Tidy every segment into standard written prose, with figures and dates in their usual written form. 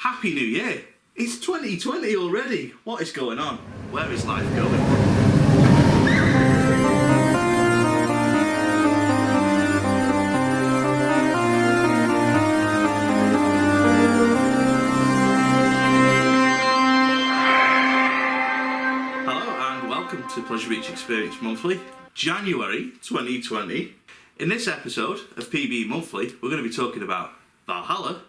Happy New Year! It's 2020 already! What is going on? Where is life going? Hello and welcome to Pleasure Beach Experience Monthly, January 2020. In this episode of PBE Monthly, we're going to be talking about Valhalla,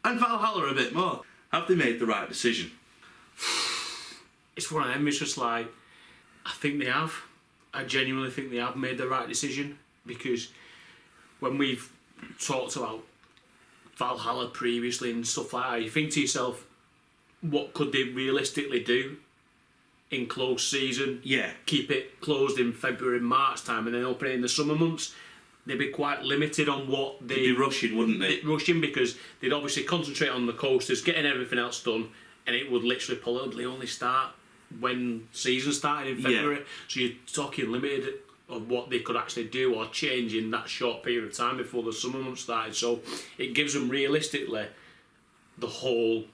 and Valhalla a bit more. Have they made the right decision? It's one of them, it's just like, I think they have. I genuinely think they have made the right decision, because when we've talked about Valhalla previously and stuff like that, you think to yourself, what could they realistically do in closed season? Yeah. Keep it closed in February, March time and then open it in the summer months. They'd be quite limited on what They'd be rushing, wouldn't they? Rushing, because they'd obviously concentrate on the coasters, getting everything else done, and it would literally probably only start when season started in February. Yeah. So you're talking limited of what they could actually do or change in that short period of time before the summer months started. So it gives them realistically the whole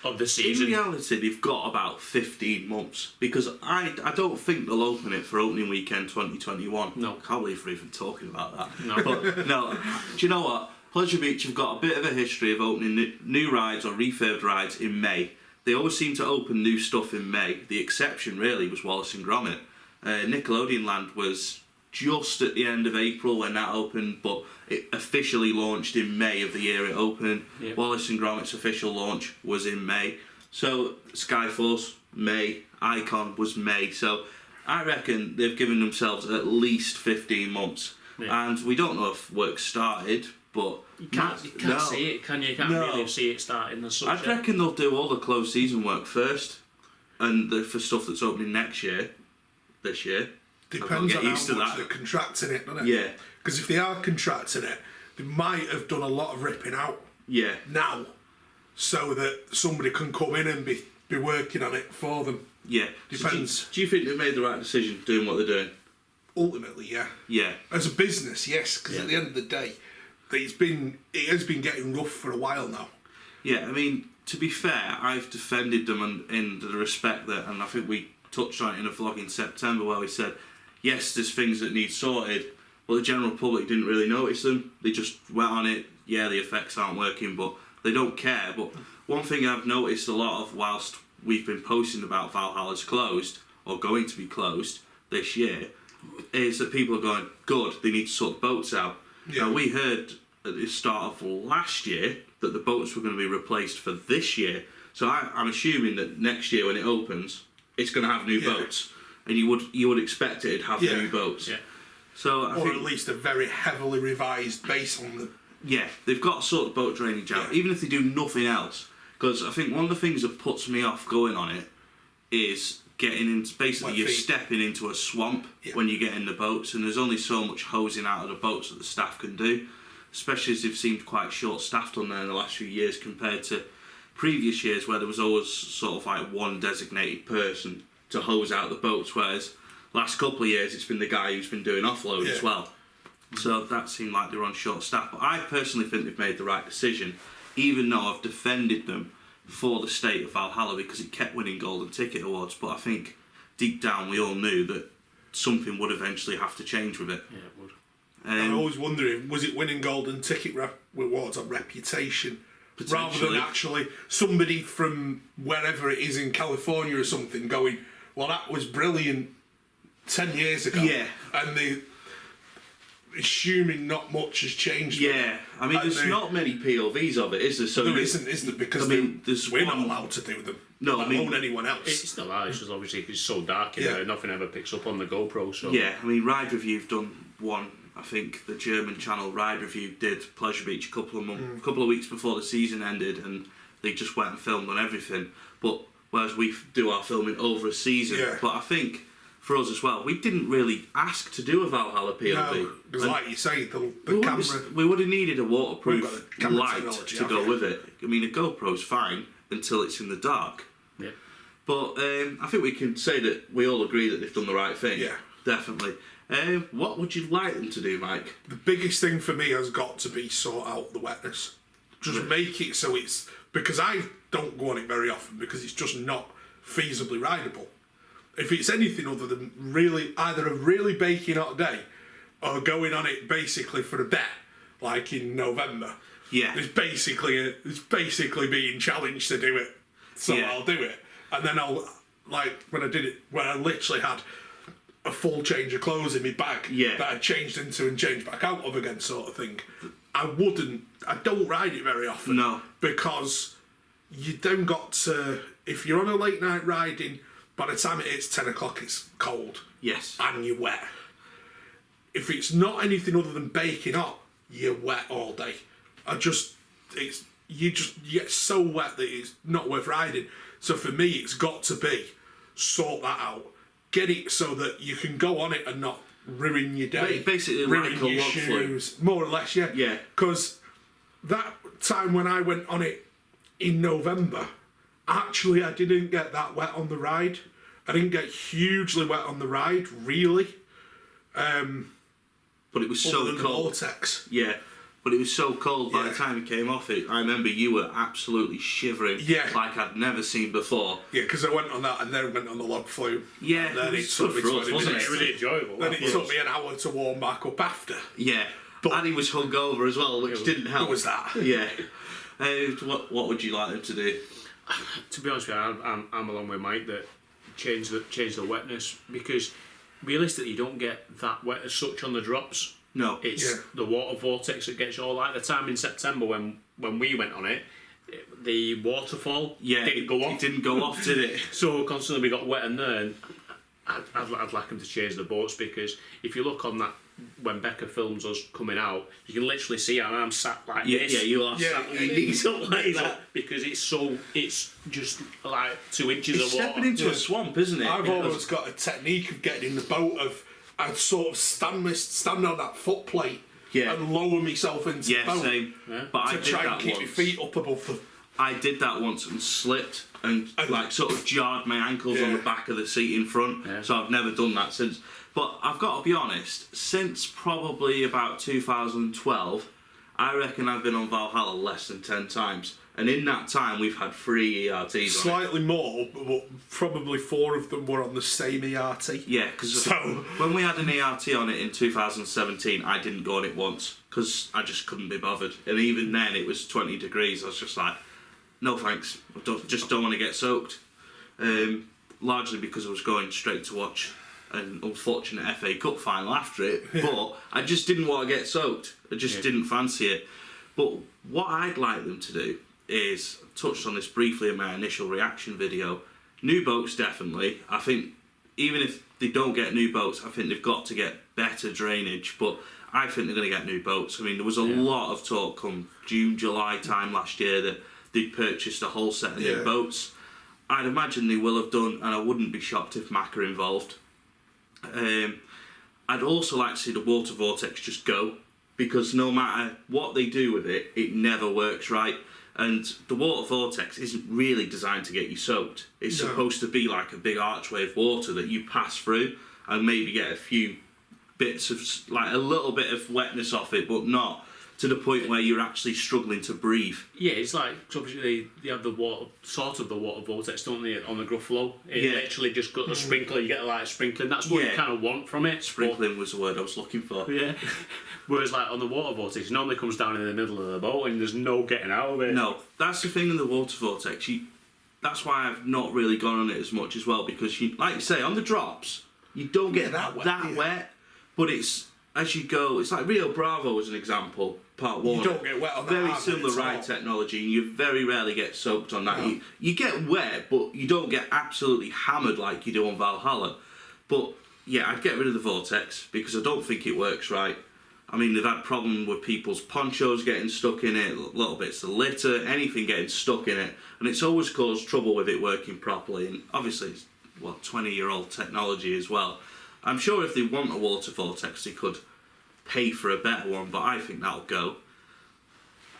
of the season. In reality, they've got about 15 months, because I don't think they'll open it for opening weekend 2021. No. I can't believe we're even talking about that. No. But no, do you know what? Pleasure Beach have got a bit of a history of opening new rides or refurbed rides in May. They always seem to open new stuff in May. The exception really was Wallace and Gromit. Nickelodeon Land was just at the end of April when that opened, but it officially launched in May of the year it opened. Yep. Wallace and Gromit's official launch was in May. So Skyforce, May. Icon was May. So I reckon they've given themselves at least 15 months. Yeah. And we don't know if work started, but You can't see it, can you? You can't really see it starting as such. I reckon they'll do all the closed season work first, and for stuff that's opening next year, this year. Depends on used how to much that. they're contracting it, doesn't it? Yeah. Because if they are contracting it, they might have done a lot of ripping out Yeah. now, so that somebody can come in and be working on it for them. Yeah. Depends. Do you think they've made the right decision doing what they're doing? Ultimately, yeah. Yeah. As a business, yes, because at the end of the day, it has been getting rough for a while now. Yeah, I mean, to be fair, I've defended them in the respect that, and I think we touched on it in a vlog in September where we said, yes, there's things that need sorted, but the general public didn't really notice them. They just went on it, yeah, the effects aren't working, but they don't care. But one thing I've noticed a lot of whilst we've been posting about Valhalla's closed, or going to be closed this year, is that people are going, good, they need to sort the boats out. Yeah. Now, we heard at the start of last year that the boats were going to be replaced for this year. So I'm assuming that next year when it opens, it's going to have new boats. And you would expect it'd have new boats. Yeah. So I think, Or at least a very heavily revised base on them. yeah, they've got to sort the boat drainage out, even if they do nothing else. Because I think one of the things that puts me off going on it is getting into, basically you're stepping into a swamp when you get in the boats, and there's only so much hosing out of the boats that the staff can do, especially as they've seemed quite short-staffed on there in the last few years compared to previous years where there was always sort of like one designated person to hose out the boats, whereas last couple of years it's been the guy who's been doing offload as well. So that seemed like they're on short staff. But I personally think they've made the right decision, even though I've defended them for the state of Valhalla because it kept winning golden ticket awards. But I think deep down we all knew that something would eventually have to change with it. Yeah, it would. I'm always wondering, was it winning golden ticket awards on reputation rather than actually somebody from wherever it is in California or something going, well, that was brilliant 10 years ago. Yeah. And they assuming not much has changed. Yeah, I mean, there's not many POVs of it, is there? So there isn't, is there? Because we're not allowed to do them. No, let alone anyone else. It's not that, it's just obviously it's so dark in there, nothing ever picks up on the GoPro. So yeah, I mean, Ride Review have done one. I think the German channel Ride Review did Pleasure Beach a couple of weeks before the season ended, and they just went and filmed on everything. But whereas we do our filming over a season, but I think for us as well, we didn't really ask to do a Valhalla POV. No, because like you say, the camera... We would have needed a waterproof light technology, to go with it. I mean, a GoPro's fine until it's in the dark. Yeah. But I think we can say that we all agree that they've done the right thing. Yeah. Definitely. What would you like them to do, Mike? The biggest thing for me has got to be sort out the wetness. Just make it so it's, because I don't go on it very often because it's just not feasibly rideable. If it's anything other than either a really baking hot day or going on it basically for a bet, like in November. Yeah. It's basically being challenged to do it. So I'll do it. And then I'll, like when I did it, when I literally had a full change of clothes in my bag that I changed into and changed back out of again, sort of thing. I don't ride it very often. No. Because you then got to, if you're on a late night riding, by the time it hits 10 o'clock, it's cold. Yes. And you're wet. If it's not anything other than baking hot, you're wet all day. You get so wet that it's not worth riding. So for me, it's got to be sort that out. Get it so that you can go on it and not ruin your day. Basically, ruin like a your log shoes. More or less, yeah. Yeah. Because that time when I went on it in November, actually I didn't get that wet on the ride. I didn't get hugely wet on the ride, really. But it was so cold. The vortex. Yeah. But it was so cold by the time it came off it. I remember you were absolutely shivering like I'd never seen before. Yeah, because I went on that and then went on the log flume. Yeah, and then it was good for us, wasn't it? It was really enjoyable. Then it took me an hour to warm back up after. Yeah, but and he was hungover as well, which didn't help. It was that. Yeah. What would you like them to do? To be honest with you, I'm along with Mike that change the wetness, because realistically you don't get that wet as such on the drops. No, it's the water vortex that gets you all. Like the time in September when we went on it, the waterfall didn't go off. It didn't go off, did it? So constantly we got wet in there, and I'd like them to change the boats, because if you look on that, when Becca films us coming out, you can literally see how I'm sat like this. Yeah, you are sat with your knees up like that. Because it's just like 2 inches of water. Stepping into a swamp, isn't it? I've always got a technique of getting in the boat of, I'd sort of stand on that foot plate and lower myself into the boat. Same. Yeah. But I did try that and keep once. my feet up above the... I did that once and slipped and like sort of jarred my ankles on the back of the seat in front. Yeah. So I've never done that since. But I've got to be honest, since probably about 2012, I reckon I've been on Valhalla less than 10 times. And in that time, we've had 3 ERTs Slightly more, but probably 4 of them were on the same ERT. Yeah, because when we had an ERT on it in 2017, I didn't go on it once because I just couldn't be bothered. And even then, it was 20 degrees. I was just like, no thanks, I don't want to get soaked. Largely because I was going straight to watch an unfortunate FA Cup final after it, but I just didn't want to get soaked. I just didn't fancy it. But what I'd like them to do is, I touched on this briefly in my initial reaction video, new boats definitely. I think even if they don't get new boats, I think they've got to get better drainage, but I think they're going to get new boats. I mean, there was a lot of talk come June, July time last year that they'd purchased a whole set of new boats. I'd imagine they will have done, and I wouldn't be shocked if Mac are involved. I'd also like to see the water vortex just go, because no matter what they do with it, it never works right. And the water vortex isn't really designed to get you soaked. It's supposed to be like a big archway of water that you pass through and maybe get a few bits of, like a little bit of wetness off it, but not to the point where you're actually struggling to breathe. Yeah, it's like, obviously they have the water vortex, don't they, on the Gruffalo? It literally just got a sprinkler, you get a light sprinkling, that's what you kind of want from it. Sprinkling was the word I was looking for. Yeah. Whereas like on the water vortex, it normally comes down in the middle of the boat and there's no getting out of it. No, that's the thing in the water vortex. That's why I've not really gone on it as much as well, because like you say, on the drops, you don't get that wet, but it's, as you go, it's like Rio Bravo as an example, part 1. You don't get wet on that. Very similar ride technology, and you very rarely get soaked on that. No. You get wet, but you don't get absolutely hammered like you do on Valhalla. But yeah, I'd get rid of the vortex because I don't think it works right. I mean, they've had problem with people's ponchos getting stuck in it, little bits of litter, anything getting stuck in it, and it's always caused trouble with it working properly. And obviously, it's 20-year-old technology as well. I'm sure if they want a water vortex, they could pay for a better one, but I think that'll go.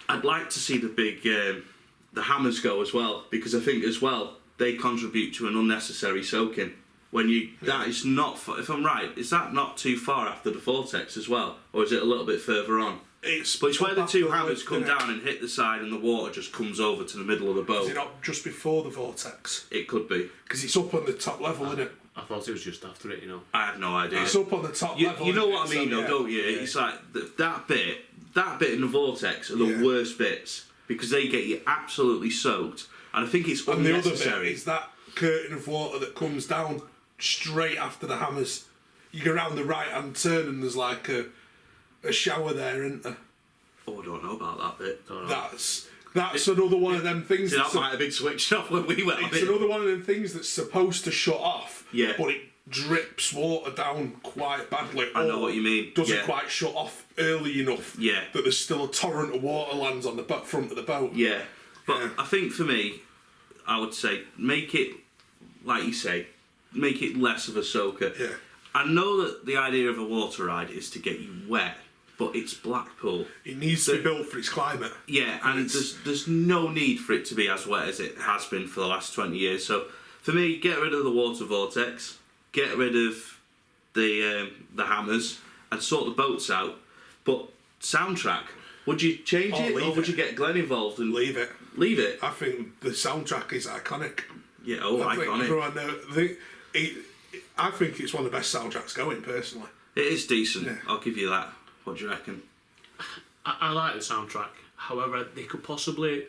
I'd like to see the big, the hammers go as well, because I think as well they contribute to an unnecessary soaking. That is not, if I'm right, is that not too far after the vortex as well, or is it a little bit further on? It's where the up two after hammers lift, come innit? down and hit the side, and the water just comes over to the middle of the boat. Is it not just before the vortex? It could be. Because it's up on the top level, isn't it? I thought it was just after it, you know. I have no idea. It's up on the top level. You know innit? what I mean, So, though, yeah. don't you? Yeah. It's like that bit in the vortex are the Yeah. worst bits because they get you absolutely soaked, and I think it's And the other unnecessary. bit is that curtain of water that comes down straight after the hammers. You go round the right hand turn and there's like a shower there, isn't there? Oh, I don't know about that bit. Don't know. That's another one of them things. See, that might have been switched off when we went on It's it. another one of them things that's supposed to shut off. Yeah. But it drips water down quite badly. I know or what you mean. Doesn't Yeah. quite shut off early enough. Yeah. That there's still a torrent of water lands on the front of the boat. Yeah, but Yeah. I think for me, I would say make it, like you say, make it less of a soaker. Yeah. I know that the idea of a water ride is to get you wet, but it's Blackpool. It needs to be built for its climate. Yeah, and there's no need for it to be as wet as it has been for the last 20 years. So for me, get rid of the water vortex, get rid of the hammers, and sort the boats out. But soundtrack, would you change it, or leave would it. you get Glenn involved and Leave it. leave it? I think the soundtrack is iconic. Yeah, oh, I think iconic. everyone I think it's one of the best soundtracks going, personally. It is decent. Yeah. I'll give you that. What do you reckon? I like the soundtrack. However, they could possibly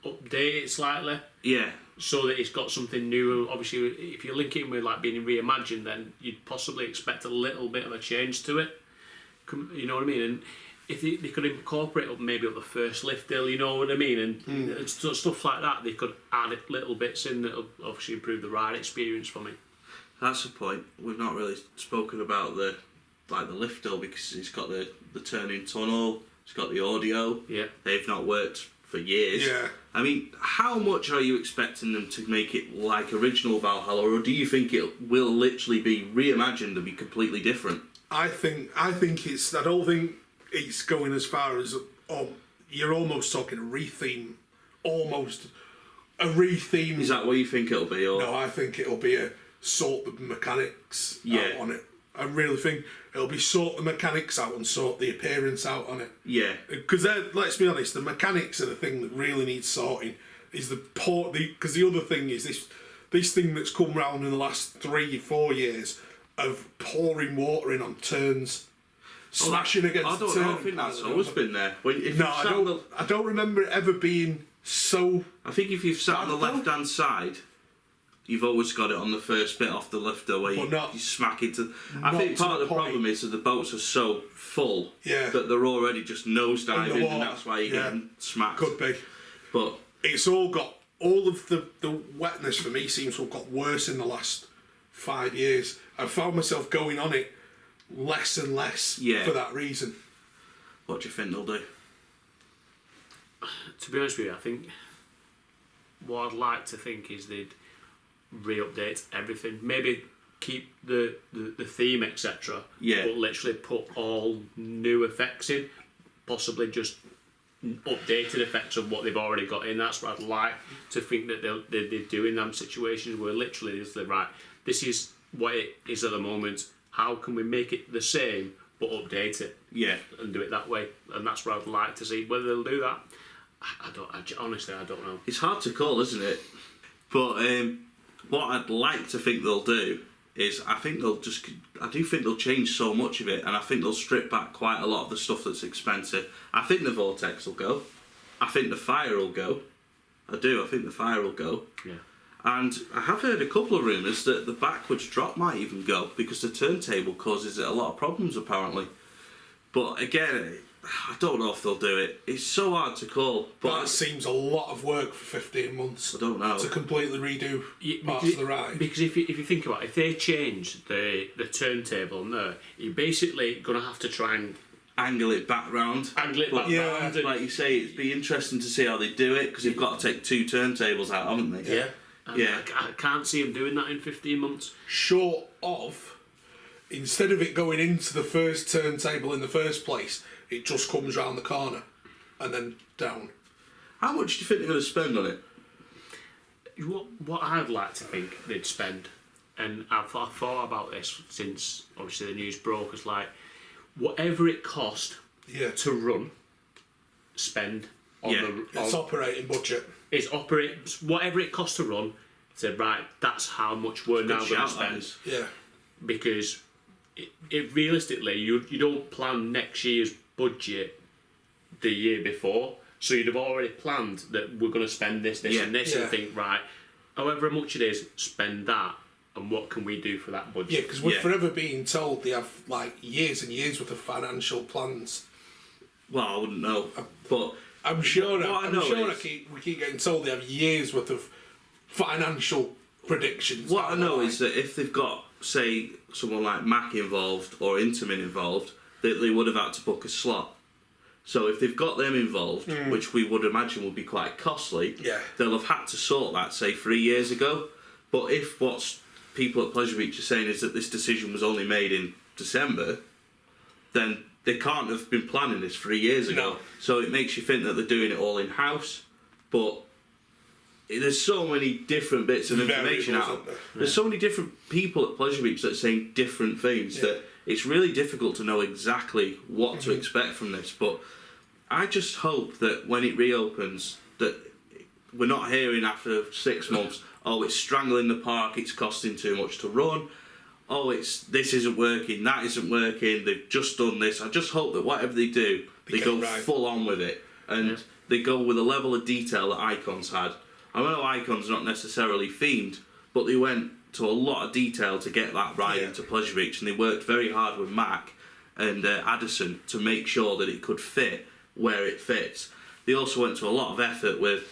update it slightly Yeah, so that it's got something new. Obviously, if you link it in with like being reimagined, then you'd possibly expect a little bit of a change to it. You know what I mean? And if they could incorporate maybe up the first lift hill, you know what I mean? And stuff like that, they could add little bits in that'll obviously improve the ride experience for me. that's the point. We've not really spoken about the lift hill because it's got the turning tunnel. It's got the audio. Yeah. They've not worked for years. Yeah. I mean, how much are you expecting them to make it like original Valhalla, or do you think it will literally be reimagined and be completely different? I think it's. I don't think it's going as far as. You're almost talking a retheme. Almost a retheme. Is that what you think it'll be? Or No, I think it'll be a sort the mechanics Yeah. out on it. I really think it'll be sort the mechanics out and sort the appearance out on it. yeah, Because let's be honest, the mechanics are the thing that really needs sorting. Is because the other thing is this thing that's come round in the last 3-4 years of pouring water in on turns, smashing against I the don't turn. know. I think that's always been there. If No, you've I sat on don't. I don't remember it ever being so. I think if you've sat on the Bad though. left hand side, you've always got it on the first bit off the lifter where you not- smack into. I not think to part the of the point. problem is that the boats are so full Yeah. that they're already just nosediving, In the water, and that's why you're yeah. getting smacked. Could be. But It's all got all of the wetness for me seems to have got worse in the last 5 years. I've found myself going on it less and less Yeah. for that reason. what do you think they'll do? To be honest with you, I think what I'd like to think is they'd re-update everything. Maybe keep the theme, etc. Yeah. But literally put all new effects in. Possibly just updated effects of what they've already got in. That's what I'd like to think that they do in them situations where literally it's like, right, this is what it is at the moment. How can we make it the same but update it? Yeah. And do it that way. And that's what I'd like to see. Whether they'll do that, honestly, I don't know. It's hard to call, isn't it? But what I'd like to think they'll do is I do think they'll change so much of it, and I think they'll strip back quite a lot of the stuff that's expensive. I think the vortex will go. I think the fire will go. I do. I think the fire will go. Yeah. And I have heard a couple of rumours that the backwards drop might even go because the turntable causes it a lot of problems apparently. But again, I don't know if they'll do it. It's so hard to call. But That seems a lot of work for 15 months. I don't know. To completely redo parts Because- of the ride. Because if you think about it, if they change the turntable in there, you're basically going to have to try and Angle it back round. angle it But back yeah, round. And, like you say, it'd be interesting to see how they do it because they've got to take 2 turntables out, haven't they? yeah. And Yeah. I can't see them doing that in 15 months. Short of, instead of it going into the first turntable in the first place, it just comes round the corner and then down. How much do you think they're going to spend on it? What I'd like to think they'd spend, and I've thought about this since obviously the news broke, is like whatever it cost to run, spend on It's operating budget. It's whatever it costs to run. Say right, that's how much we're now going to spend. Yeah. Because it realistically, you don't plan next year's budget the year before, so you'd have already planned that we're going to spend this and this, and think right, however much it is, spend that. And what can we do for that budget? Yeah, because we're forever being told they have like years and years worth of financial plans. Well, I wouldn't know, but I'm sure. We keep getting told they have years worth of financial predictions. What I know is that if they've got, say, someone like Mac involved or Intamin involved, that they would have had to book a slot. So if they've got them involved, which we would imagine would be quite costly, they'll have had to sort that, say, 3 years ago. But if what's people at Pleasure Beach are saying is that this decision was only made in December, then they can't have been planning this 3 years ago. No. So it makes you think that they're doing it all in-house. But there's so many different bits of information out there. There's so many different people at Pleasure Beach that are saying different things that it's really difficult to know exactly what to expect from this. But I just hope that when it reopens, that we're not hearing after 6 months, oh, it's strangling the park, it's costing too much to run, oh, this isn't working, that isn't working, they've just done this. I just hope that whatever they do, they go full on with it, and they go with a level of detail that Icon's had. I know Icon's not necessarily themed, but they went to a lot of detail to get that right into Pleasure Beach, and they worked very hard with Mac and Addison to make sure that it could fit where it fits. They also went to a lot of effort with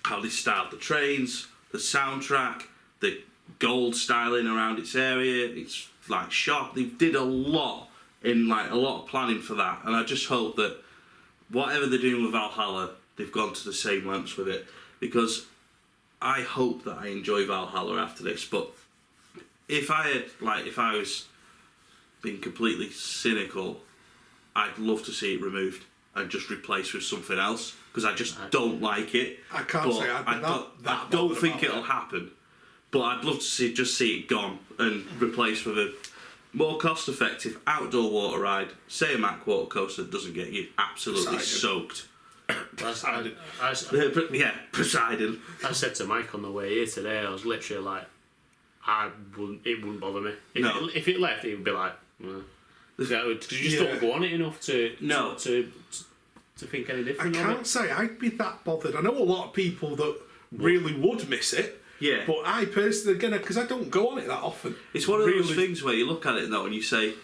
how they styled the trains, the soundtrack, the gold styling around its area, it's like shop. They did a lot of planning for that, and I just hope that whatever they're doing with Valhalla, they've gone to the same lengths with it, because I hope that I enjoy Valhalla after this. But if I was being completely cynical, I'd love to see it removed and just replaced with something else, because I just don't like it. I can't say I don't think it'll happen, but I'd love to see it gone and replaced with a more cost-effective outdoor water ride. Say a Mac water coaster that doesn't get you absolutely soaked. Poseidon. Poseidon. I said to Mike on the way here today, I was literally like, it wouldn't bother me. If it left, it would be like, because you just don't go on it enough to think any different. I can't say I'd be that bothered. I know a lot of people that really would miss it. Yeah. But I personally, again, because I don't go on it that often. It's one of those things where you look at it though and you say,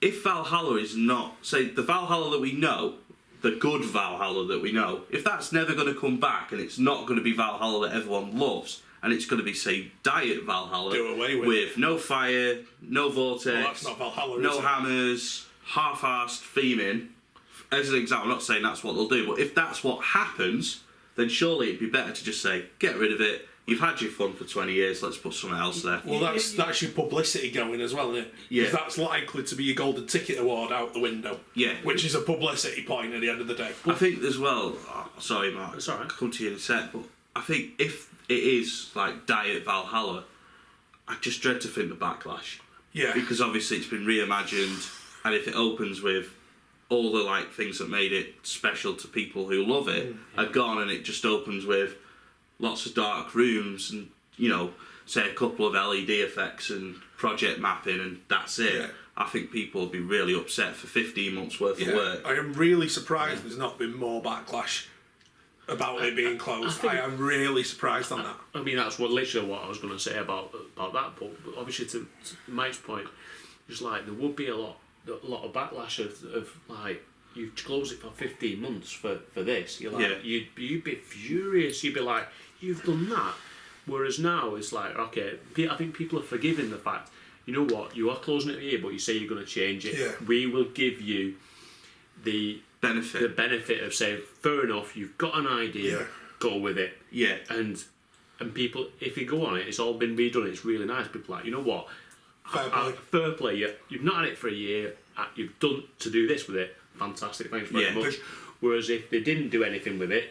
if Valhalla is not, say, the Valhalla that we know, the good Valhalla that we know, if that's never going to come back and it's not going to be Valhalla that everyone loves, and it's going to be, say, Diet Valhalla, do away with no fire, no vortex, well, that's not Valhalla, no hammers, half-assed theming. As an example, I'm not saying that's what they'll do, but if that's what happens, then surely it'd be better to just say, get rid of it. You've had your fun for 20 years, let's put something else there. Well, that's your publicity going as well, isn't it? Yeah. Because that's likely to be your golden ticket award out the window. Yeah. Which is a publicity point at the end of the day. I think as well, sorry Mark, it's all right. I'll come to you in a sec, but I think if it is like Diet Valhalla, I just dread to think the backlash. Yeah. Because obviously it's been reimagined, and if it opens with all the things that made it special to people who love it are gone, and it just opens with lots of dark rooms and, say a couple of LED effects and project mapping, and that's it. Yeah. I think people will be really upset for 15 months worth of work. I am really surprised there's not been more backlash about it being closed. I am really surprised on that. I mean, that's literally what I was going to say about that, but obviously to Mike's point, just there would be a lot of backlash of you close it for 15 months for this. You'd be furious. You'd be like, you've done that. Whereas now it's okay, I think people are forgiving the fact, you know what, you are closing it here, but you say you're going to change it. Yeah. We will give you the benefit of saying, fair enough, you've got an idea, go with it. Yeah. And people, if you go on it, it's all been redone, it's really nice. People you know what, fair play, you've not had it for a year, you've done to do this with it, fantastic, thanks very much. Whereas if they didn't do anything with it,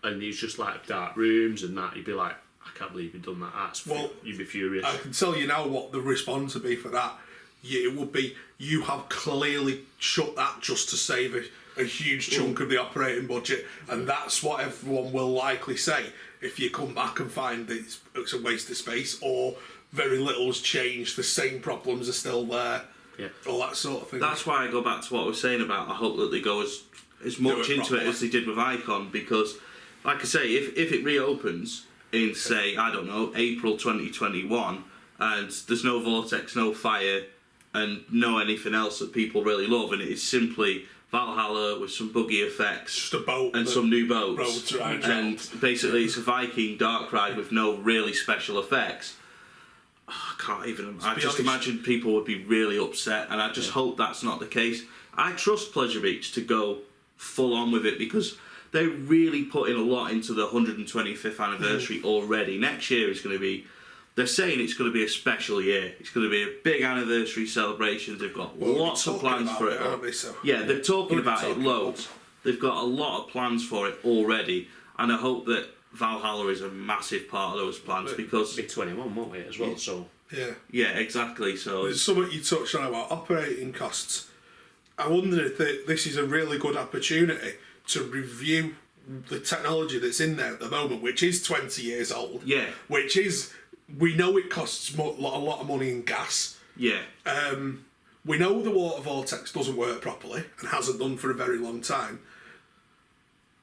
and it's just dark rooms and that, you'd be like, I can't believe you've done that. You'd be furious. I can tell you now what the response would be for that. It would be, you have clearly shut that just to save a huge chunk of the operating budget, and that's what everyone will likely say if you come back and find that it's a waste of space or very little's changed, the same problems are still there, all that sort of thing. That's why I go back to what I was saying about I hope that they go as much into it as they did with Icon, because, like I say, if it reopens in, say, I don't know, April 2021, and there's no vortex, no fire, and no anything else that people really love, and it is simply Valhalla with some buggy effects, just a boat and some new boats, roads around, and basically it's a Viking dark ride with no really special effects. I can't even. I just imagine people would be really upset, and I just hope that's not the case. I trust Pleasure Beach to go full on with it, because they're really putting a lot into the 125th anniversary already. Next year is going to be. They're saying it's going to be a special year. It's going to be a big anniversary celebration. They've got lots of plans for it. Yeah, they're talking about it loads. They've got a lot of plans for it already, and I hope that Valhalla is a massive part of those plans, because it'll be 21, won't it, as well? So yeah, exactly. So there's something you touched on about operating costs. I wonder if this is a really good opportunity to review the technology that's in there at the moment, which is 20 years old. Yeah. Which is, we know it costs a lot of money in gas. Yeah. We know the water vortex doesn't work properly and hasn't done for a very long time.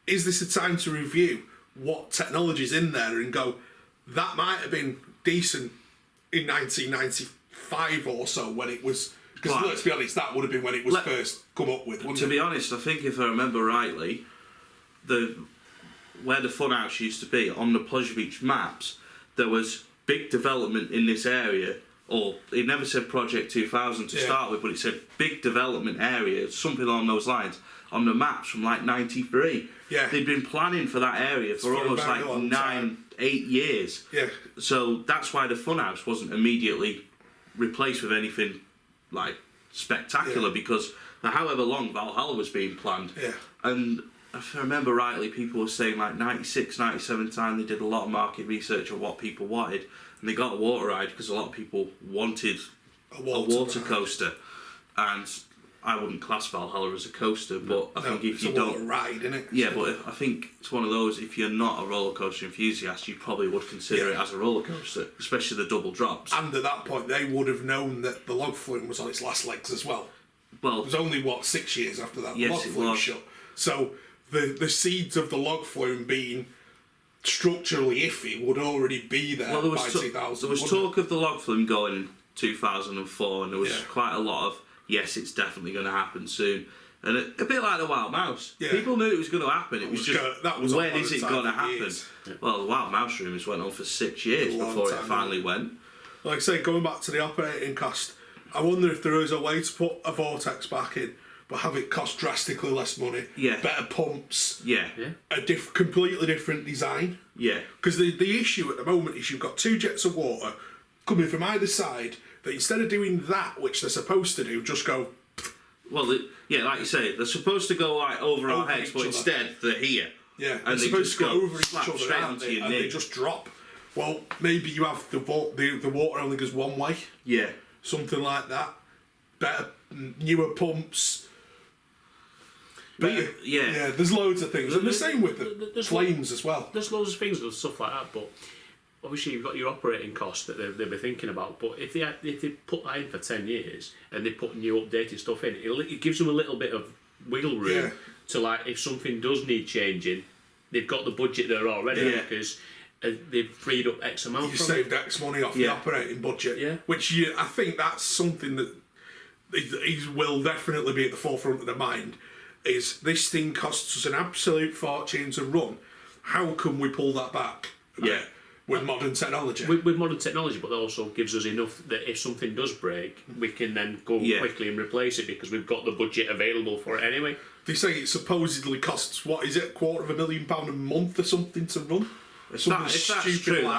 Is this a time to review what technology's in there and go, that might have been decent in 1995 or so when it was... Because let's be honest, that would have been when it was first come up with, wouldn't it? To be honest, I think if I remember rightly, where the funhouse used to be, on the Pleasure Beach maps, there was big development in this area, or it never said Project 2000 to start with, but it said big development area, something along those lines, on the maps from like 93. Yeah. They'd been planning for that area for almost like 8 years. Yeah. So that's why the funhouse wasn't immediately replaced with anything like spectacular, because for however long Valhalla was being planned. Yeah. And if I remember rightly, people were saying like 96, 97 time they did a lot of market research on what people wanted, and they got a water ride because a lot of people wanted a water coaster. And I wouldn't class Valhalla as a coaster, but I think if you don't... It's a water ride, isn't it? Yeah, but I think it's one of those, if you're not a roller coaster enthusiast, you probably would consider it as a roller coaster, especially the double drops. And at that point, they would have known that the log flume was on its last legs as well. Well, it was only, 6 years after that yes, log flume shut. So the seeds of the log flume being structurally iffy would already be there by 2000. There was talk of the log flume going in 2004, and there was quite a lot of, yes, it's definitely going to happen soon. And a bit like the Wild Mouse. Yeah. People knew it was going to happen. It was just, when is it going to happen? Yeah. Well, the Wild Mouse rumours went on for 6 years before it finally went. Like I say, going back to the operating cost, I wonder if there is a way to put a vortex back in, but have it cost drastically less money. Yeah. Better pumps. Yeah. A completely different design. Yeah. Because the issue at the moment is you've got 2 jets of water coming from either side that instead of doing that, which they're supposed to do, just go... Well, like you say, they're supposed to go like over our heads, but instead they're here. Yeah, and they're supposed to go over each other straight onto your knee. They just drop. Well, maybe you have the water only goes one way. Yeah. Something like that. Better, newer pumps. Better, yeah, there's loads of things. And the same with the flames as well. There's loads of things and stuff like that, but obviously you've got your operating costs that they'll be thinking about, but if they put that in for 10 years and they put new updated stuff in, it gives them a little bit of wiggle room to, like, if something does need changing, they've got the budget there already because they've freed up X amount. You saved X money off the operating budget, which I think that's something that will definitely be at the forefront of their mind. Is this thing costs us an absolute fortune to run? How can we pull that back? Yeah. With modern technology. With modern technology, but that also gives us enough that if something does break, we can then go quickly and replace it because we've got the budget available for it anyway. They say it supposedly costs, what is it, £250,000 a month or something to run? If that's true,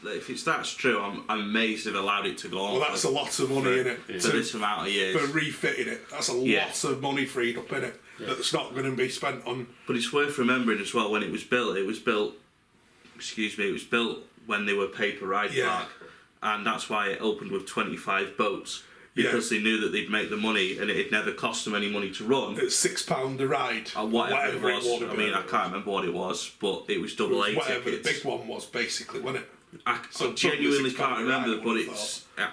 if that's true, I'm amazed they've allowed it to go on. Well, that's a lot of money, isn't it? For this amount of years. For refitting it. That's a lot of money freed up, in it? That's not going to be spent on... But it's worth remembering as well, when it was built when they were paper ride park, and that's why it opened with 25 boats. because they knew that they'd make the money and it'd never cost them any money to run. It's £6 a ride. Whatever it was. I mean, I can't remember what it was, but it was double A whatever tickets. the big one was, basically, wasn't it? I genuinely can't remember, but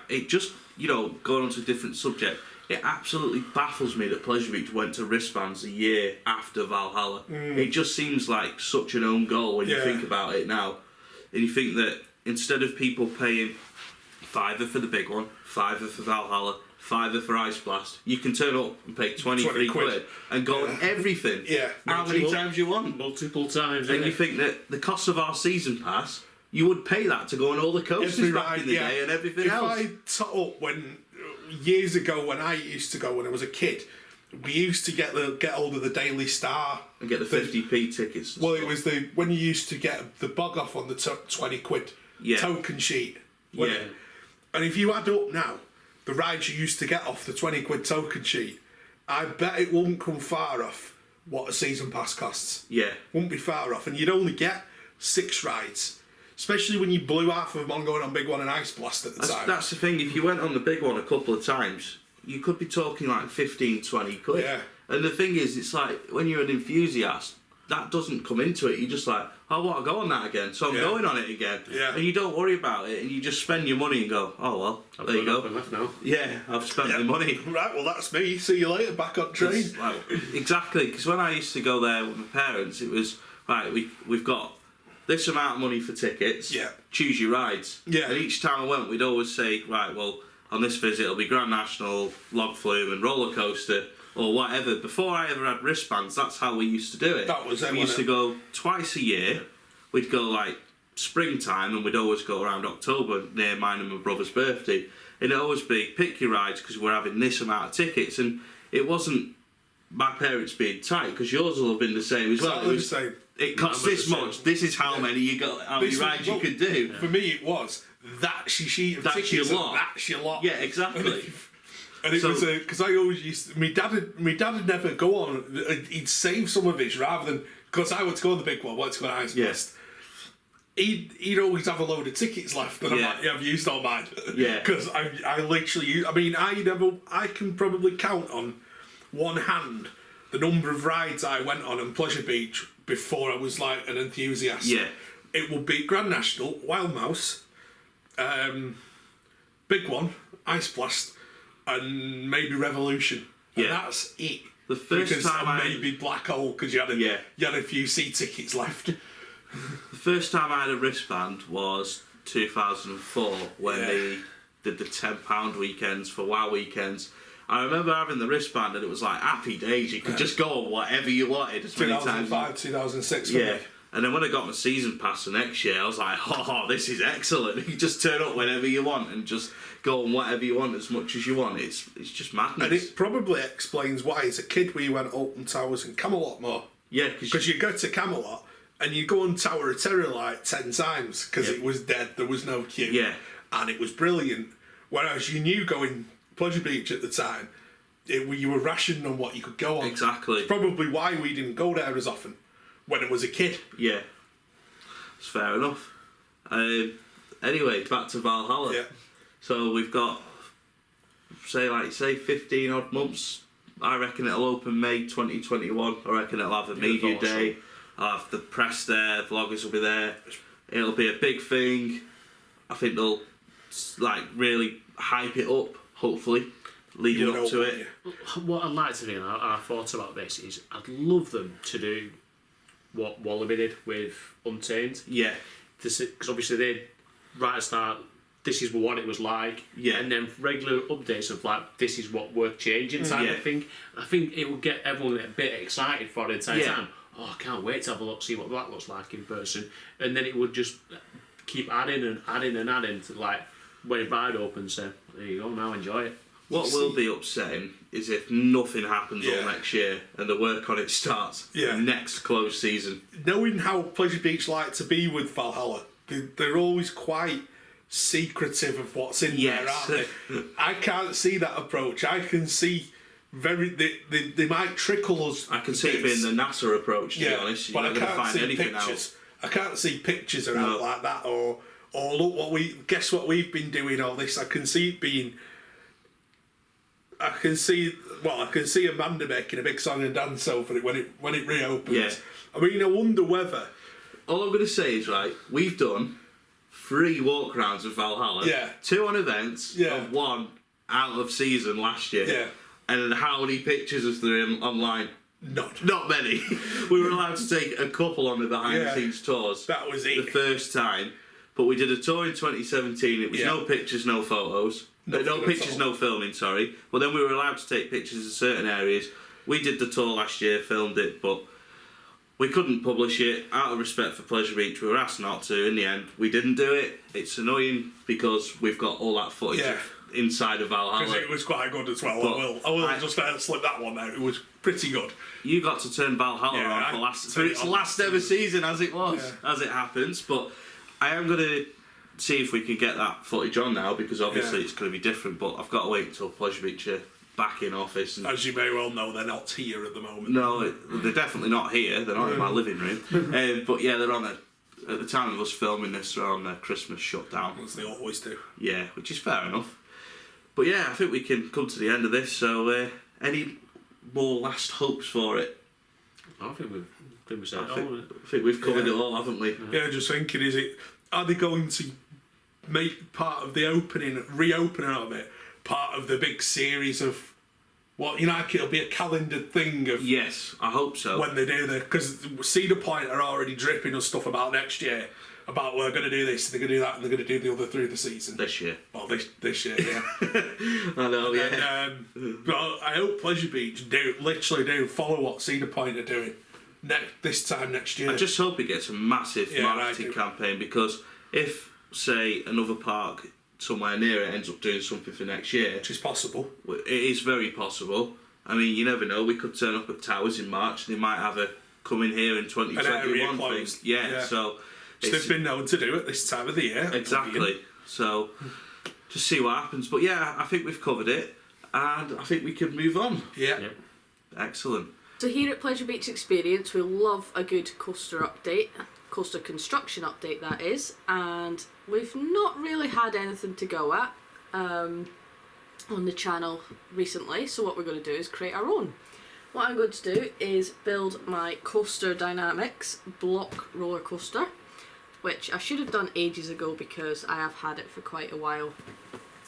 it just, going on to a different subject, it absolutely baffles me that Pleasure Beach went to wristbands a year after Valhalla. It just seems like such an own goal when you think about it now. And you think that instead of people paying £5 for the big one, £5 for Valhalla, £5 for Ice Blast, you can turn up and pay 23 quid and go on everything. Yeah. How many times you want? Multiple times. And you think that the cost of our season pass, you would pay that to go on all the coasters back in the day and everything else. If I tot up years ago when I used to go when I was a kid, we used to get hold of the Daily Star and get the 50p tickets. Well, it was when you used to get the bog off on the 20 quid token sheet. Yeah. And if you add up now the rides you used to get off the 20 quid token sheet, I bet it won't come far off what a season pass costs. Yeah. Won't be far off, and you'd only get 6 rides. Especially when you blew half of them on going on Big One and Ice Blast at the time. That's the thing, if you went on the big one a couple of times, you could be talking like 15, 20 quid. Yeah. And the thing is, it's like, when you're an enthusiast, that doesn't come into it. You're just like, I want to go on that again, so I'm going on it again. Yeah. And you don't worry about it, and you just spend your money and go, oh well, there you go. Left now. Yeah, I've spent the money. Right, well that's me. See you later, back on train. Exactly, because when I used to go there with my parents, it was, right, we've got this amount of money for tickets, choose your rides. Yeah. And each time I went, we'd always say, right, well, on this visit it'll be Grand National, Log Flume and Roller Coaster, or whatever. Before I ever had wristbands, that's how we used to do it. That was it, we used to go twice a year. We'd go like springtime, and we'd always go around October near mine and my brother's birthday. And it'd always be, pick your rides because we're having this amount of tickets. And it wasn't my parents being tight, because yours will have been the same as well. Exactly the same. It costs this much. This is how many you got. How many rides you could do. For me, it was that's your sheet of tickets. Your lot. That's your lot. Yeah, exactly. And it was because I always used. My dad would never go on. He'd save some of his rather than because I wanted to go on the big one. Wanted to go on Ice Blast. He'd always have a load of tickets left, and I'm like, I've used all mine. Yeah. Because I literally, I can probably count on one hand the number of rides I went on Pleasure Beach before I was like an enthusiast. Yeah. It would be Grand National, Wild Mouse, Big One, Ice Blast, and maybe Revolution. And that's it. The first time maybe Black Hole because you had a few C tickets left. The first time I had a wristband was 2004 when they did the £10 weekends for WoW weekends. I remember having the wristband and it was like happy days. You could just go on whatever you wanted as many times. 2005, 2006 for me. And then when I got my season pass the next year, I was like, oh, this is excellent. You just turn up whenever you want and just go on whatever you want as much as you want. It's just madness. And it probably explains why as a kid we went Alton Towers and Camelot more. Yeah. Because you go to Camelot and you go on Tower of Terror like 10 times because it was dead, there was no queue. Yeah. And it was brilliant. Whereas you knew going Pleasure Beach at the time, you were rationed on what you could go on. Exactly. It's probably why we didn't go there as often when it was a kid. Yeah. It's fair enough. Anyway, back to Valhalla. Yeah. So we've got, say 15 odd months. I reckon it'll open May 2021. I reckon it'll have a media day. I'll have the press there, vloggers will be there. It'll be a big thing. I think they'll really hype it up, hopefully, leading up to it. What I'd like to do, and I thought about this, is I'd love them to do what Wallaby did with Untamed. Yeah. Because obviously they, right at the start, this is what it was like. Yeah. And then regular updates of this is what we're changing type of thing. I think it would get everyone a bit excited for the entire time. Oh, I can't wait to have a look, see what that looks like in person. And then it would just keep adding and adding and adding to when Ride opens, so there you go, now enjoy it. What will be upsetting is if nothing happens all next year and the work on it starts next closed season. Knowing how Pleasure Beach like to be with Valhalla, they're always quite secretive of what's in there, aren't they? I can't see that approach. I can see they might trickle us. I can see it being the NASA approach, to be honest. You're but not going to find anything else. I can't see pictures around like that, or look guess what we've been doing all this. I can see it being I can see Amanda making a big song and dance over it when it reopens. Yeah. I mean, I wonder whether. All I'm going to say is, right, we've done 3 walk-rounds of Valhalla. Yeah. 2 on events. Yeah. And 1 out of season last year. Yeah. And how many pictures is there online? Not many. We were allowed to take a couple on the behind-the-scenes tours. That was it. The first time. But we did a tour in 2017. It was no pictures, no photos. No pictures, no filming, sorry. But then we were allowed to take pictures in certain areas. We did the tour last year, filmed it, but we couldn't publish it out of respect for Pleasure Beach. We were asked not to. In the end, we didn't do it. It's annoying because we've got all that footage inside of Valhalla. Because it was quite good as well. But I will just slip that one out. It was pretty good. You got to turn Valhalla on for its last ever season, as it was, as it happens. But I am going to see if we can get that footage on now, because obviously it's going to be different. But I've got to wait until Pleasure Beach are back in office. And as you may well know, they're not here at the moment. No, they're definitely not here. They're not in my living room. But yeah, they're on at the time of us filming this, they're on their Christmas shutdown. As they always do. Yeah, which is fair enough. But yeah, I think we can come to the end of this. So any more last hopes for it? I think we've pretty much said it all. I think we've covered it all, haven't we? Yeah, just thinking, are they going to make part of the reopening of it, part of the big series of what, it'll be a calendared thing of. Yes, I hope so. When they do because Cedar Point are already dripping us stuff about next year, about we're going to do this, they're going to do that, and they're going to do the other through the season. This year. Well, this year, yeah. I know, yeah. But I hope Pleasure Beach do follow what Cedar Point are doing this time next year. I just hope it gets a massive marketing campaign, because if, say, another park somewhere near it ends up doing something for next year, which is possible. It is very possible. I mean, you never know. We could turn up at Towers in March, and they might have a come in here in 2021 thing. Yeah, so they've been known to do it this time of the year. Exactly. So just see what happens. But yeah, I think we've covered it, and I think we can move on. Yeah. Excellent. So here at Pleasure Beach Experience, we love a good coaster update. Coaster construction update, that is, and we've not really had anything to go at on the channel recently, so what we're going to do is create our own. What I'm going to do is build my Coaster Dynamix block roller coaster, which I should have done ages ago because I have had it for quite a while.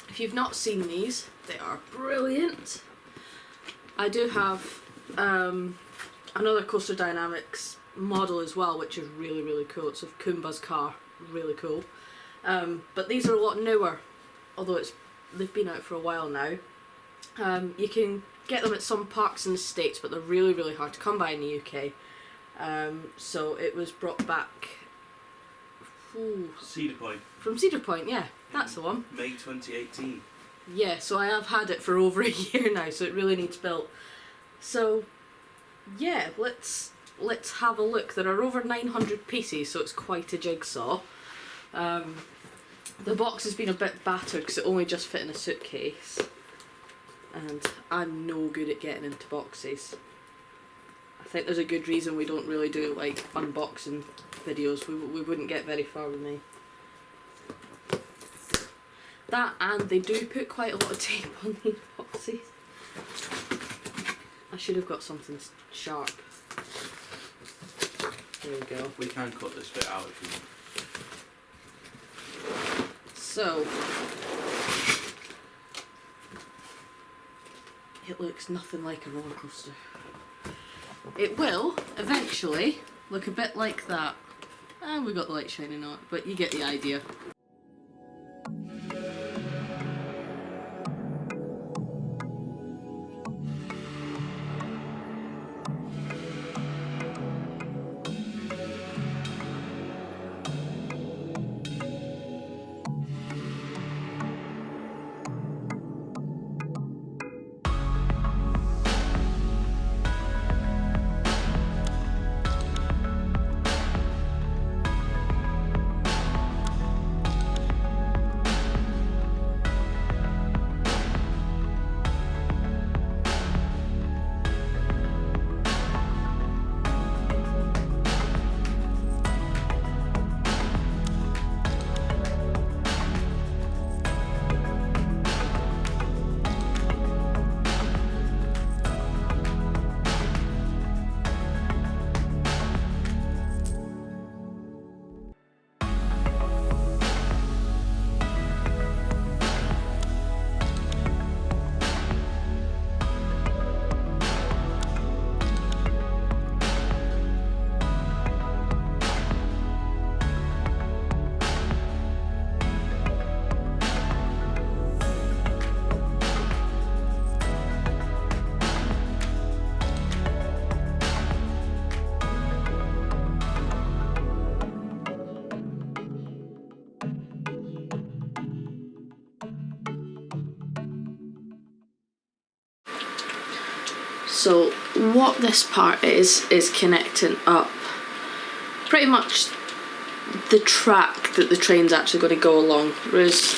If you've not seen these, they are brilliant. I do have another Coaster Dynamix model as well, which is really, really cool. It's of Kumba's car, really cool. But these are a lot newer, although they've been out for a while now. You can get them at some parks in the States, but they're really, really hard to come by in the UK. So it was brought back Cedar Point. From Cedar Point, yeah, that's the one. May 2018. Yeah, so I have had it for over a year now, so it really needs built. So yeah, let's have a look. There are over 900 pieces, so it's quite a jigsaw. The box has been a bit battered because it only just fit in a suitcase, and I'm no good at getting into boxes. I think there's a good reason we don't really do like unboxing videos. We wouldn't get very far with me. That, and they do put quite a lot of tape on these boxes. I should have got something sharp. There we go. We can cut this bit out if you want. So, it looks nothing like a roller coaster. It will eventually look a bit like that. And we got the light shining on it, but you get the idea. So what this part is connecting up pretty much the track that the train's actually going to go along. Whereas,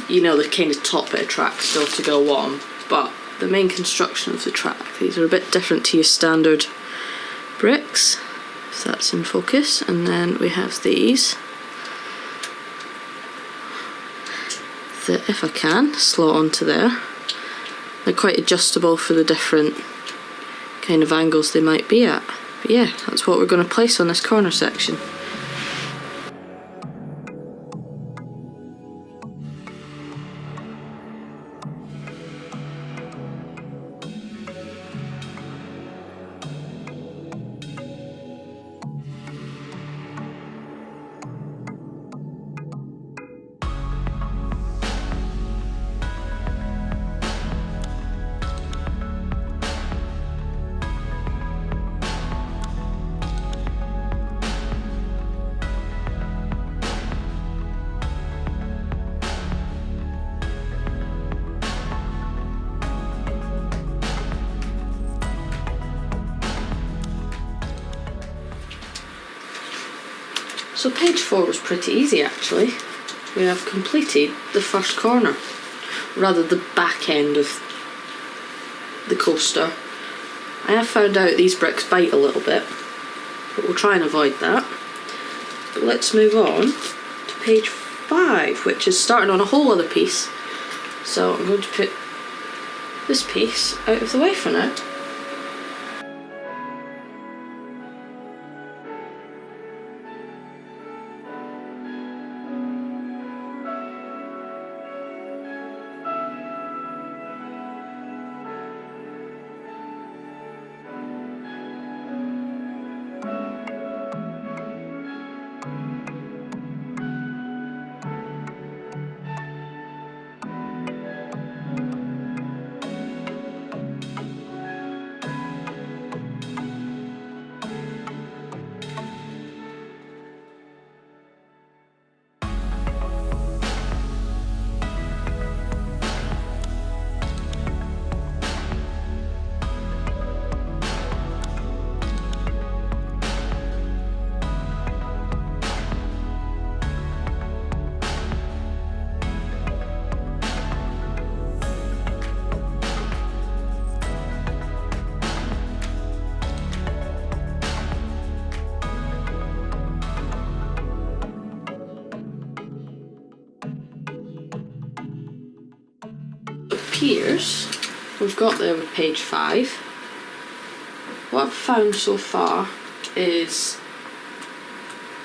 you know, the kind of top bit of track still to go on, but the main construction of the track, these are a bit different to your standard bricks, if that's in focus. And then we have these that, if I can, slot onto there. They're quite adjustable for the different kind of angles they might be at. But yeah, that's what we're going to place on this corner section. So page 4 was pretty easy actually. We have completed the first corner, rather the back end of the coaster. I have found out these bricks bite a little bit, but we'll try and avoid that. But let's move on to page 5, which is starting on a whole other piece. So I'm going to put this piece out of the way for now. Appears we've got there with page 5. What I've found so far is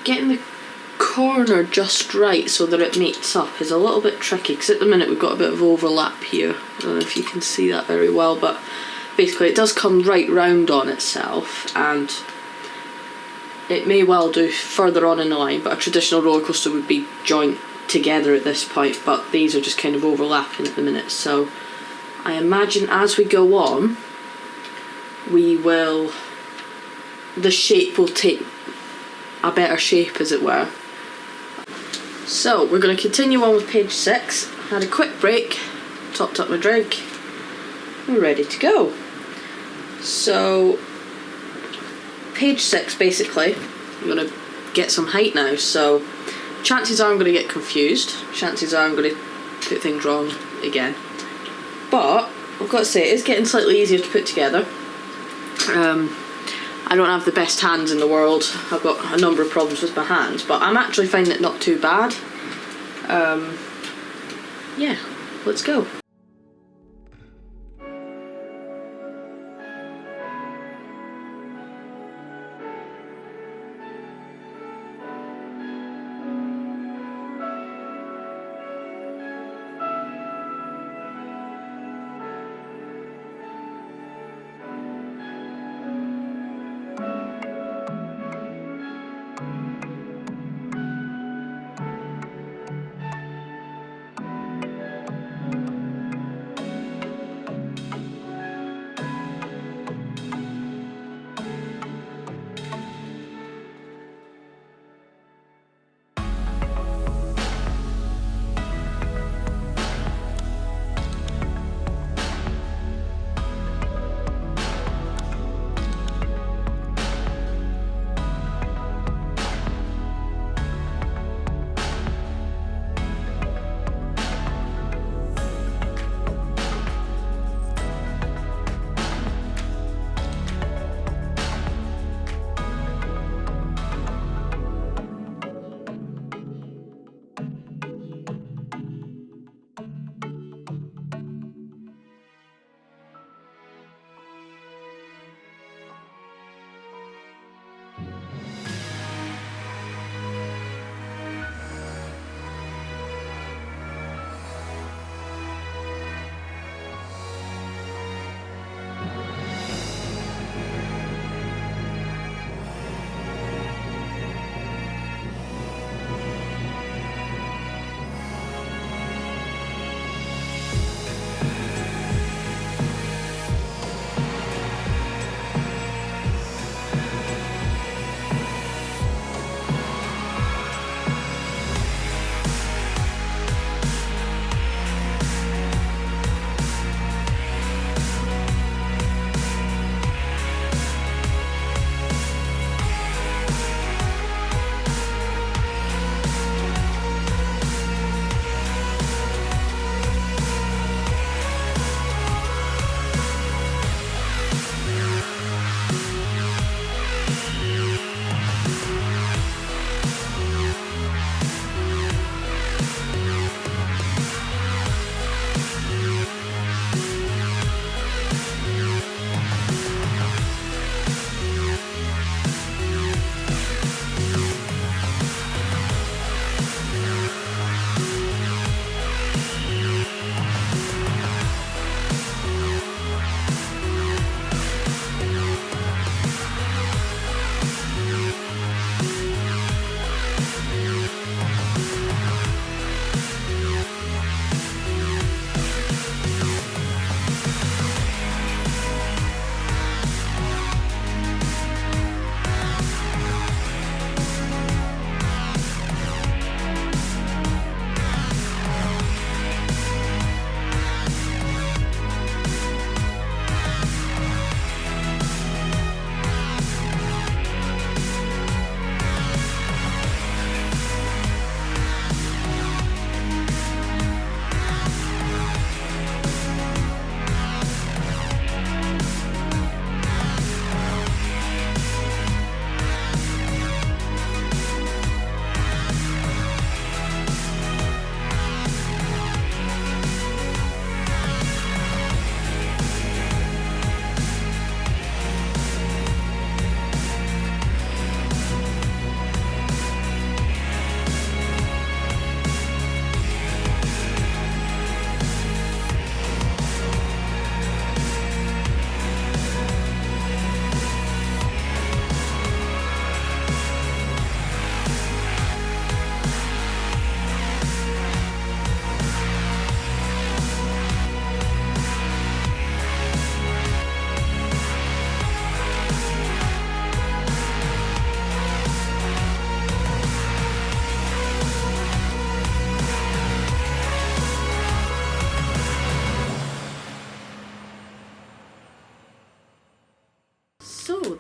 getting the corner just right so that it meets up is a little bit tricky, because at the minute we've got a bit of overlap here. I don't know if you can see that very well, but basically it does come right round on itself, and it may well do further on in the line, but a traditional roller coaster would be joint together at this point, but these are just kind of overlapping at the minute. So I imagine as we go on, the shape will take a better shape, as it were. So we're going to continue on with page 6. Had a quick break, topped up my drink, we're ready to go. So page 6, basically, I'm going to get some height now. So chances are I'm going to get confused. Chances are I'm going to put things wrong again. But I've got to say, it is getting slightly easier to put together. I don't have the best hands in the world. I've got a number of problems with my hands, but I'm actually finding it not too bad. Yeah, let's go.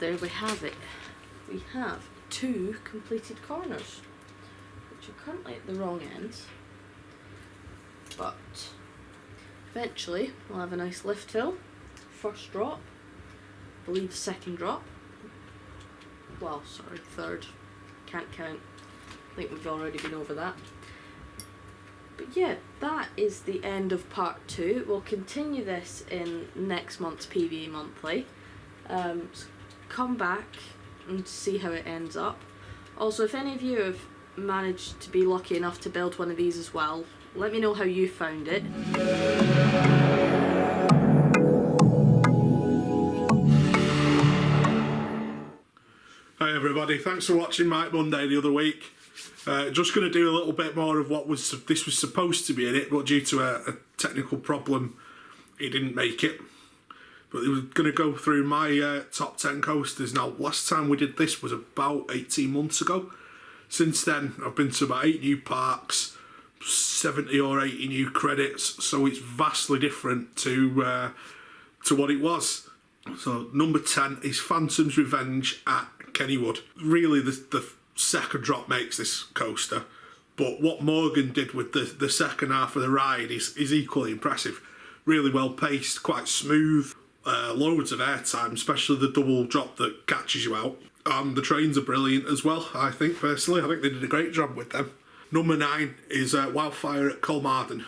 there we have it. We have 2 completed corners, which are currently at the wrong ends, but eventually we'll have a nice lift hill. First drop, I believe second drop. Well, sorry, third. Can't count. I think we've already been over that. But yeah, that is the end of part 2. We'll continue this in next month's PBE Monthly. So come back and see how it ends up. Also, if any of you have managed to be lucky enough to build one of these as well, let me know how you found it. Hi everybody, thanks for watching Mike Monday the other week. Just going to do a little bit more of what this was supposed to be in it, but due to a technical problem, it didn't make it. But we're going to go through my top 10 coasters. Now, last time we did this was about 18 months ago. Since then, I've been to about 8 new parks, 70 or 80 new credits, so it's vastly different to what it was. So number 10 is Phantom's Revenge at Kennywood. Really, the second drop makes this coaster, but what Morgan did with the second half of the ride is equally impressive. Really well paced, quite smooth, loads of airtime, especially the double drop that catches you out. And the trains are brilliant as well, I think, personally. I think they did a great job with them. Number 9 is Wildfire at Colmarden.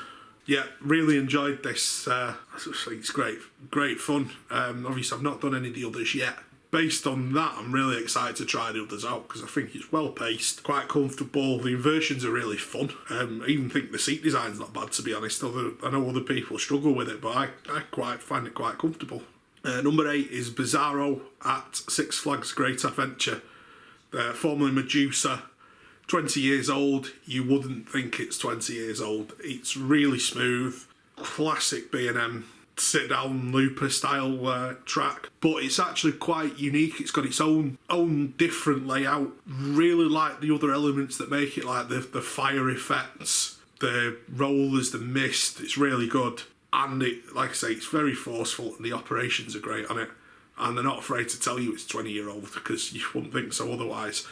Yeah, really enjoyed this. It's great fun. Obviously, I've not done any of the others yet. Based on that, I'm really excited to try the others out because I think it's well paced, quite comfortable. The inversions are really fun. I even think the seat design's not bad, to be honest. I know other people struggle with it, but I find it quite comfortable. Number 8 is Bizarro at Six Flags Great Adventure. Formerly Medusa. 20 years old. You wouldn't think it's 20 years old. It's really smooth. Classic B&M sit-down looper style track, but it's actually quite unique. It's got its own different layout. Really like the other elements that make it, like the fire effects, the rollers, the mist. It's really good, and it, like I say, it's very forceful, and the operations are great on it, and they're not afraid to tell you it's 20-year-old because you wouldn't think so otherwise.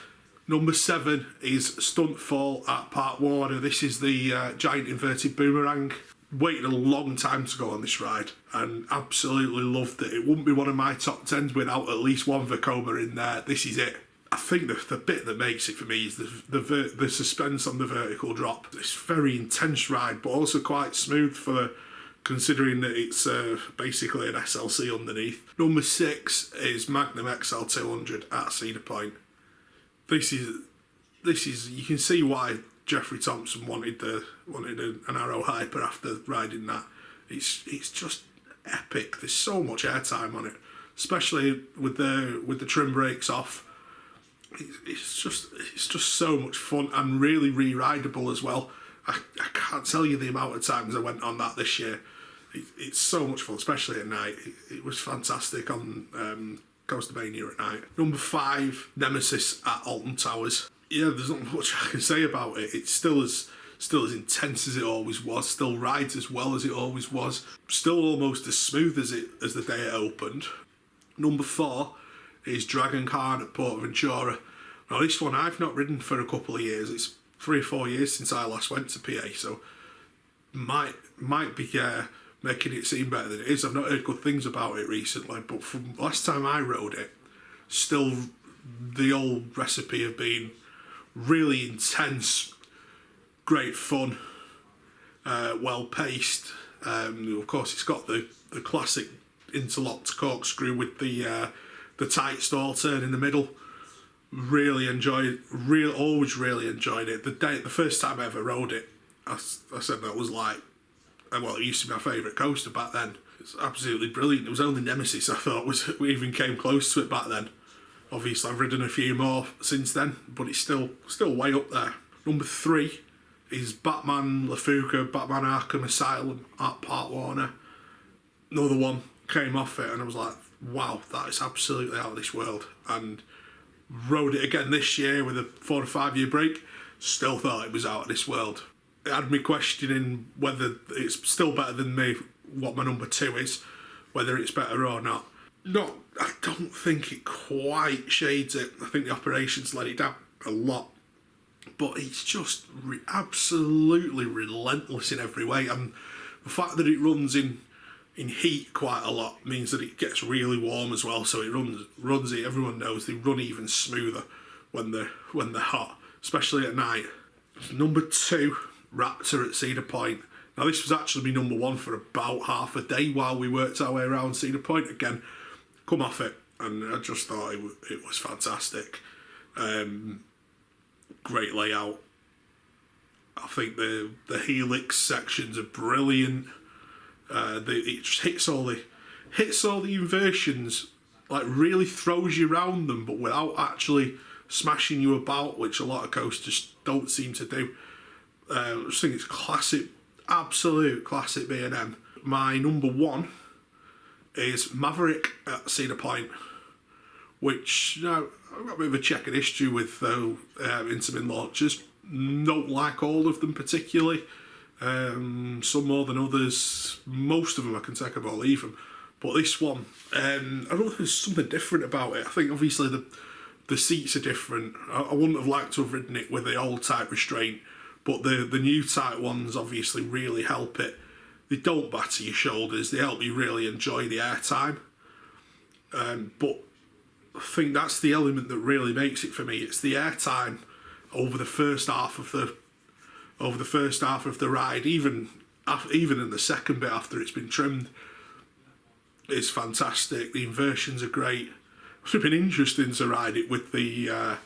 Number 7 is Stuntfall at Park Warner. This is the giant inverted boomerang. Waited a long time to go on this ride and absolutely loved it. It wouldn't be one of my top 10s without at least one Vekoma in there. This is it. I think the bit that makes it for me is the suspense on the vertical drop. It's a very intense ride, but also quite smooth for considering that it's basically an SLC underneath. Number 6 is Magnum XL200 at Cedar Point. This is you can see why Jeffrey Thompson wanted an Arrow Hyper after riding that. It's just epic. There's so much airtime on it, especially with the trim brakes off. It's just so much fun and really re-rideable as well. I can't tell you the amount of times I went on that this year. It's so much fun, especially at night. It was fantastic on Coaster Mania at night. Number 5, Nemesis at Alton Towers. Yeah, there's not much I can say about it. It's still as intense as it always was. Still rides as well as it always was. Still almost as smooth as the day it opened. Number 4 is Dragon Khan at Port Ventura. Now this one I've not ridden for a couple of years. It's 3 or 4 years since I last went to PA, so might be making it seem better than it is. I've not heard good things about it recently, but from last time I rode it, still the old recipe of being really intense, great fun, well paced. Of course, it's got the classic interlocked corkscrew with the tight stall turn in the middle. Really enjoyed. Always really enjoyed it. The first time I ever rode it, I said that was like, well, it used to be my favourite coaster back then. It's absolutely brilliant. It was only Nemesis I thought we even came close to it back then. Obviously, I've ridden a few more since then, but it's still way up there. Number 3 is Batman Lafuga, Batman Arkham Asylum at Park Warner. Another one came off it, and I was like, wow, that is absolutely out of this world. And rode it again this year with a 4 or 5 year break. Still thought it was out of this world. It had me questioning whether it's still better than what my number 2 is, whether it's better or not. I don't think it quite shades it. I think the operations let it down a lot. But it's just absolutely relentless in every way. And the fact that it runs in heat quite a lot means that it gets really warm as well. So it runs it. Everyone knows they run even smoother when they're hot, especially at night. Number 2, Raptor at Cedar Point. Now this was actually my number 1 for about half a day while we worked our way around Cedar Point again. Come off it, and I just thought it was fantastic. Great layout. I think the helix sections are brilliant. It just hits all the inversions, like really throws you around them, but without actually smashing you about, which a lot of coasters don't seem to do. I just think it's classic, absolute classic B&M. My number 1 is Maverick at Cedar Point, which, you know, I've got a bit of a checkered history with Intamin launchers. Don't like all of them particularly. Some more than others. Most of them I can take them or leave them. But this one, I don't know if there's something different about it. I think obviously the seats are different. I wouldn't have liked to have ridden it with the old type restraint, but the new type ones obviously really help it. They don't batter your shoulders. They help you really enjoy the airtime. But I think that's the element that really makes it for me. It's the airtime over the first half of the ride, even in the second bit after it's been trimmed, is fantastic. The inversions are great. It's been interesting to ride it with the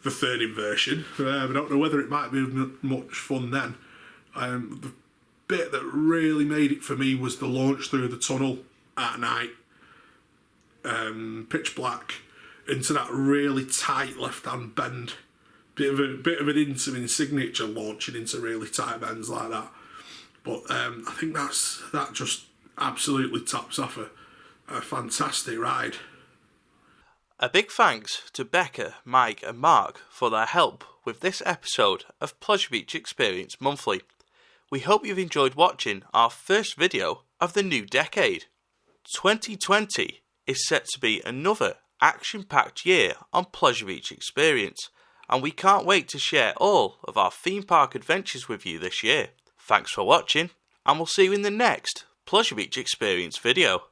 third inversion. I don't know whether it might be much fun then. The bit that really made it for me was the launch through the tunnel at night, pitch black, into that really tight left-hand bend. Bit of an Intamin signature launching into really tight bends like that. But I think that just absolutely tops off a fantastic ride. A big thanks to Becca, Mike and Mark for their help with this episode of Pleasure Beach Experience Monthly. We hope you've enjoyed watching our first video of the new decade. 2020 is set to be another action-packed year on Pleasure Beach Experience, and we can't wait to share all of our theme park adventures with you this year. Thanks for watching, and we'll see you in the next Pleasure Beach Experience video.